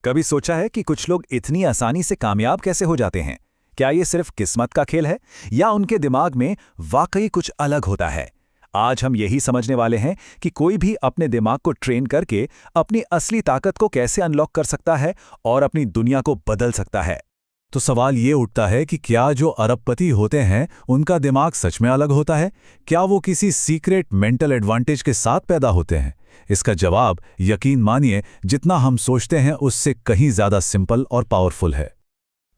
कभी सोचा है कि कुछ लोग इतनी आसानी से कामयाब कैसे हो जाते हैं? क्या ये सिर्फ किस्मत का खेल है या उनके दिमाग में वाकई कुछ अलग होता है? आज हम यही समझने वाले हैं कि कोई भी अपने दिमाग को ट्रेन करके अपनी असली ताकत को कैसे अनलॉक कर सकता है और अपनी दुनिया को बदल सकता है। तो सवाल ये उठता है कि क्या जो अरबपति होते हैं उनका दिमाग सच में अलग होता है? क्या वो किसी सीक्रेट मेंटल एडवांटेज के साथ पैदा होते हैं? इसका जवाब, यकीन मानिए, जितना हम सोचते हैं उससे कहीं ज्यादा सिंपल और पावरफुल है।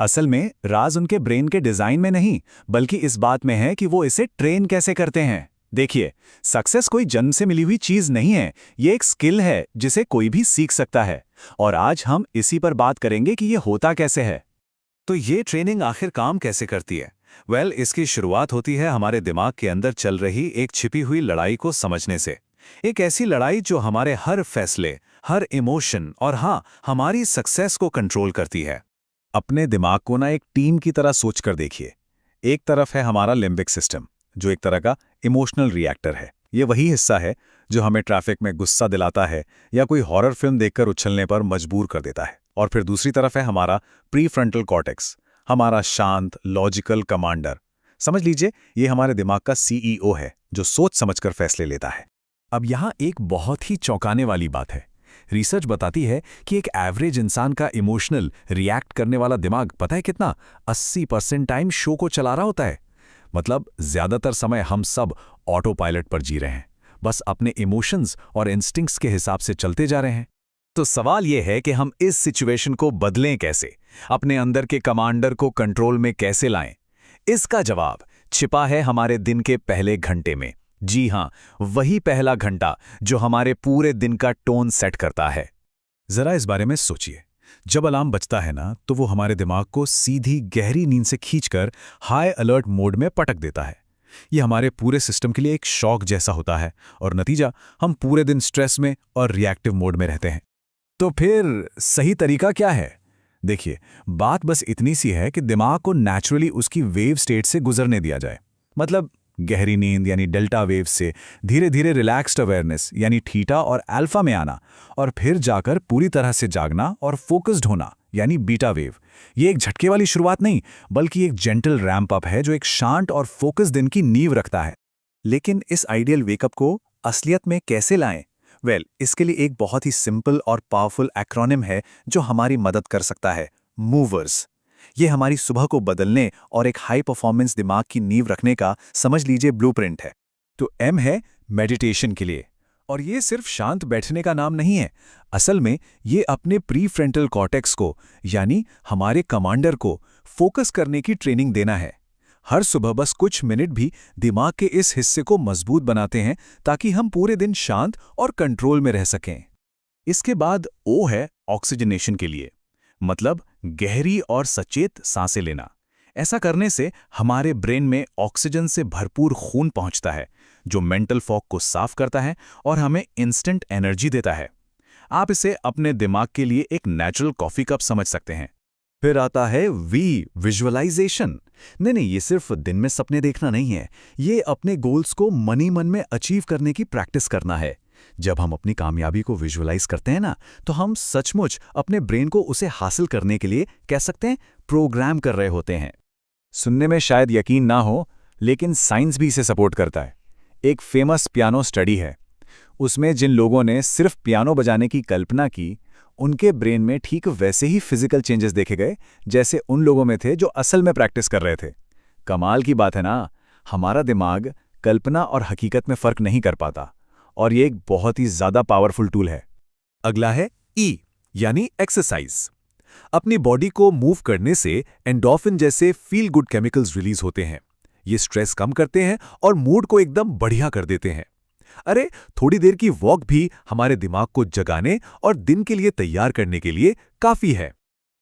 असल में राज उनके ब्रेन के डिजाइन में नहीं, बल्कि इस बात में है कि वो इसे ट्रेन कैसे करते हैं। देखिए, सक्सेस कोई जन्म से मिली हुई चीज नहीं है, ये एक स्किल है जिसे कोई भी सीख सकता है। और आज हम इसी पर बात करेंगे कि ये होता कैसे है। तो ये ट्रेनिंग आखिर काम कैसे करती है? इसकी शुरुआत होती है हमारे दिमाग के अंदर चल रही एक छिपी हुई लड़ाई को समझने से। एक ऐसी लड़ाई जो हमारे हर फैसले, हर इमोशन और हाँ, हमारी सक्सेस को कंट्रोल करती है। अपने दिमाग को ना एक टीम की तरह सोचकर देखिए। एक तरफ है हमारा लिम्बिक सिस्टम, जो एक तरह का इमोशनल रिएक्टर है। ये वही हिस्सा है जो हमें ट्रैफिक में गुस्सा दिलाता है या कोई हॉरर फिल्म देखकर उछलने पर मजबूर कर देता है। और फिर दूसरी तरफ है हमारा प्रीफ्रंटल कॉर्टेक्स, हमारा शांत लॉजिकल कमांडर। समझ लीजिए, ये हमारे दिमाग का सीईओ है जो सोच समझकर फैसले लेता है। अब यहाँ एक बहुत ही चौंकाने वाली बात है। रिसर्च बताती है कि एक एवरेज इंसान का इमोशनल रिएक्ट करने वाला दिमाग पता है कितना? 80% टाइम शो को चला रहा होता है। मतलब ज्यादातर समय हम सब ऑटो पायलट पर जी रहे हैं, बस अपने इमोशंस और इंस्टिंक्ट्स के हिसाब से चलते जा रहे हैं। तो सवाल यह है कि हम इस सिचुएशन को बदलें कैसे, अपने अंदर के कमांडर को कंट्रोल में कैसे लाएं? इसका जवाब छिपा है हमारे दिन के पहले घंटे में। जी हां, वही पहला घंटा जो हमारे पूरे दिन का टोन सेट करता है। जरा इस बारे में सोचिए। जब अलार्म बजता है ना, तो वो हमारे दिमाग को सीधी गहरी नींद से खींचकर हाई अलर्ट मोड में पटक देता है। ये हमारे पूरे सिस्टम के लिए एक शॉक जैसा होता है और नतीजा, हम पूरे दिन स्ट्रेस में और रिएक्टिव मोड में रहते हैं। तो फिर सही तरीका क्या है? देखिए, बात बस इतनी सी है कि दिमाग को नेचुरली उसकी वेव स्टेट से गुजरने दिया जाए। मतलब गहरी नींद यानी डेल्टा वेव से धीरे धीरे रिलैक्स्ड अवेयरनेस यानी थीटा और अल्फा में आना, और फिर जाकर पूरी तरह से जागना और फोकस्ड होना यानी बीटा वेव। ये एक झटके वाली शुरुआत नहीं, बल्कि एक जेंटल रैंप अप है जो एक शांत और फोकस दिन की नींव रखता है। लेकिन इस आइडियल वेकअप को असलियत में कैसे लाएं? इसके लिए एक बहुत ही सिंपल और पावरफुल एक्रोनिम है जो हमारी मदद कर सकता है, मूवर्स। ये हमारी सुबह को बदलने और एक हाई परफॉर्मेंस दिमाग की नींव रखने का, समझ लीजिए, ब्लूप्रिंट है। तो एम है मेडिटेशन के लिए, और ये सिर्फ शांत बैठने का नाम नहीं है। असल में ये अपने प्रीफ्रंटल कॉर्टेक्स को, यानी हमारे कमांडर को, फोकस करने की ट्रेनिंग देना है। हर सुबह बस कुछ मिनट भी दिमाग के इस हिस्से को मजबूत बनाते हैं ताकि हम पूरे दिन शांत और कंट्रोल में रह सकें। इसके बाद ओ है ऑक्सीजनेशन के लिए, मतलब गहरी और सचेत सांसें लेना। ऐसा करने से हमारे ब्रेन में ऑक्सीजन से भरपूर खून पहुंचता है, जो मेंटल फॉग को साफ करता है और हमें इंस्टेंट एनर्जी देता है। आप इसे अपने दिमाग के लिए एक नेचुरल कॉफी कप समझ सकते हैं। फिर आता है विजुअलाइजेशन। नहीं, ये सिर्फ दिन में सपने देखना नहीं है, ये अपने गोल्स को मन ही मन में अचीव करने की प्रैक्टिस करना है। जब हम अपनी कामयाबी को विजुअलाइज करते हैं ना, तो हम सचमुच अपने ब्रेन को उसे हासिल करने के लिए, कह सकते हैं, प्रोग्राम कर रहे होते हैं। सुनने में शायद यकीन ना हो, लेकिन साइंस भी इसे सपोर्ट करता है। एक फेमस पियानो स्टडी है, उसमें जिन लोगों ने सिर्फ पियानो बजाने की कल्पना की, उनके ब्रेन में ठीक वैसे ही फिजिकल चेंजेस देखे गए जैसे उन लोगों में थे जो असल में प्रैक्टिस कर रहे थे। कमाल की बात है ना, हमारा दिमाग कल्पना और हकीकत में फर्क नहीं कर पाता, और ये एक बहुत ही ज्यादा पावरफुल टूल है। अगला है ई, यानी एक्सरसाइज। अपनी बॉडी को मूव करने से एंडोर्फिन जैसे फील गुड केमिकल्स रिलीज होते हैं। ये स्ट्रेस कम करते हैं और मूड को एकदम बढ़िया कर देते हैं। अरे, थोड़ी देर की वॉक भी हमारे दिमाग को जगाने और दिन के लिए तैयार करने के लिए काफी है।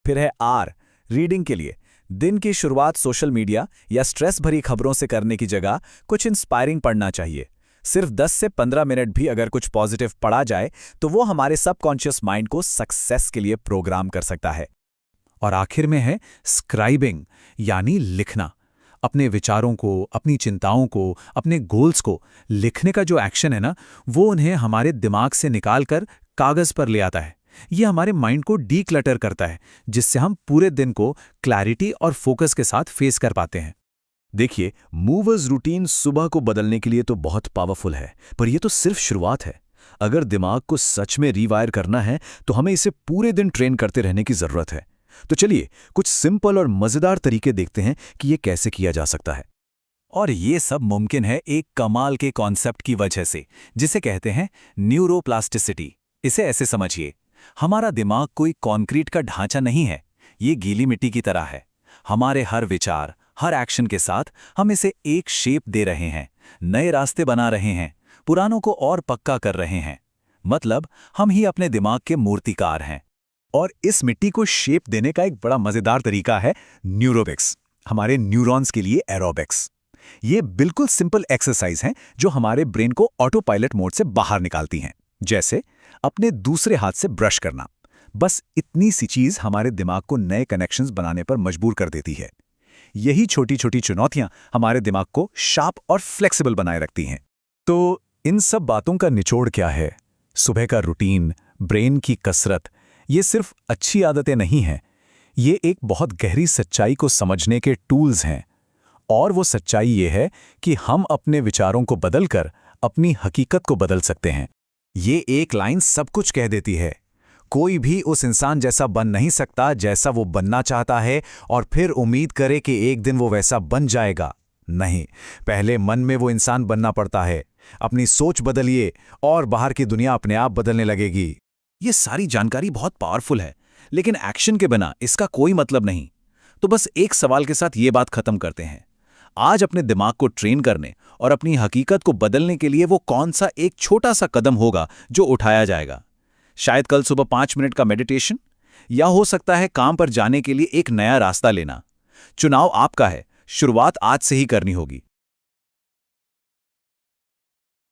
फिर है आर, रीडिंग के लिए। दिन की शुरुआत सोशल मीडिया या स्ट्रेस भरी खबरों से करने की जगह कुछ इंस्पायरिंग पढ़ना चाहिए। सिर्फ 10 से 15 मिनट भी अगर कुछ पॉजिटिव पढ़ा जाए तो वो हमारे सबकॉन्शियस माइंड को सक्सेस के लिए प्रोग्राम कर सकता है। और आखिर में है स्क्राइबिंग, यानी लिखना। अपने विचारों को, अपनी चिंताओं को, अपने गोल्स को लिखने का जो एक्शन है ना, वो उन्हें हमारे दिमाग से निकालकर कागज पर ले आता है। ये हमारे माइंड को डीक्लटर करता है, जिससे हम पूरे दिन को क्लैरिटी और फोकस के साथ फेस कर पाते हैं। देखिए, मूवर्स रूटीन सुबह को बदलने के लिए तो बहुत पावरफुल है, पर यह तो सिर्फ शुरुआत है। अगर दिमाग को सच में रीवायर करना है तो हमें इसे पूरे दिन ट्रेन करते रहने की जरूरत है। तो चलिए कुछ सिंपल और मजेदार तरीके देखते हैं कि यह कैसे किया जा सकता है। और ये सब मुमकिन है एक कमाल के कॉन्सेप्ट की वजह से, जिसे कहते हैं न्यूरोप्लास्टिसिटी। इसे ऐसे समझिए, हमारा दिमाग कोई कॉन्क्रीट का ढांचा नहीं है, ये गीली मिट्टी की तरह है। हमारे हर विचार, हर एक्शन के साथ हम इसे एक शेप दे रहे हैं, नए रास्ते बना रहे हैं, पुरानों को और पक्का कर रहे हैं। मतलब हम ही अपने दिमाग के मूर्तिकार हैं। और इस मिट्टी को शेप देने का एक बड़ा मजेदार तरीका है न्यूरोबिक्स, हमारे न्यूरॉन्स के लिए एरोबिक्स। ये बिल्कुल सिंपल एक्सरसाइज हैं जो हमारे ब्रेन को ऑटो पायलट मोड से बाहर निकालती हैं। जैसे अपने दूसरे हाथ से ब्रश करना। बस इतनी सी चीज हमारे दिमाग को नए कनेक्शंस बनाने पर मजबूर कर देती है। यही छोटी छोटी चुनौतियां हमारे दिमाग को शार्प और फ्लेक्सिबल बनाए रखती हैं। तो इन सब बातों का निचोड़ क्या है? सुबह का रूटीन, ब्रेन की कसरत, ये सिर्फ अच्छी आदतें नहीं हैं। ये एक बहुत गहरी सच्चाई को समझने के टूल्स हैं। और वो सच्चाई ये है कि हम अपने विचारों को बदलकर अपनी हकीकत को बदल सकते हैं। ये एक लाइन सब कुछ कह देती है। कोई भी उस इंसान जैसा बन नहीं सकता जैसा वो बनना चाहता है और फिर उम्मीद करे कि एक दिन वो वैसा बन जाएगा। नहीं, पहले मन में वो इंसान बनना पड़ता है। अपनी सोच बदलिए और बाहर की दुनिया अपने आप बदलने लगेगी। ये सारी जानकारी बहुत पावरफुल है, लेकिन एक्शन के बिना इसका कोई मतलब नहीं। तो बस एक सवाल के साथ ये बात खत्म करते हैं। आज अपने दिमाग को ट्रेन करने और अपनी हकीकत को बदलने के लिए वो कौन सा एक छोटा सा कदम होगा जो उठाया जाएगा? शायद कल सुबह 5 मिनट का मेडिटेशन, या हो सकता है काम पर जाने के लिए एक नया रास्ता लेना। चुनाव आपका है, शुरुआत आज से ही करनी होगी।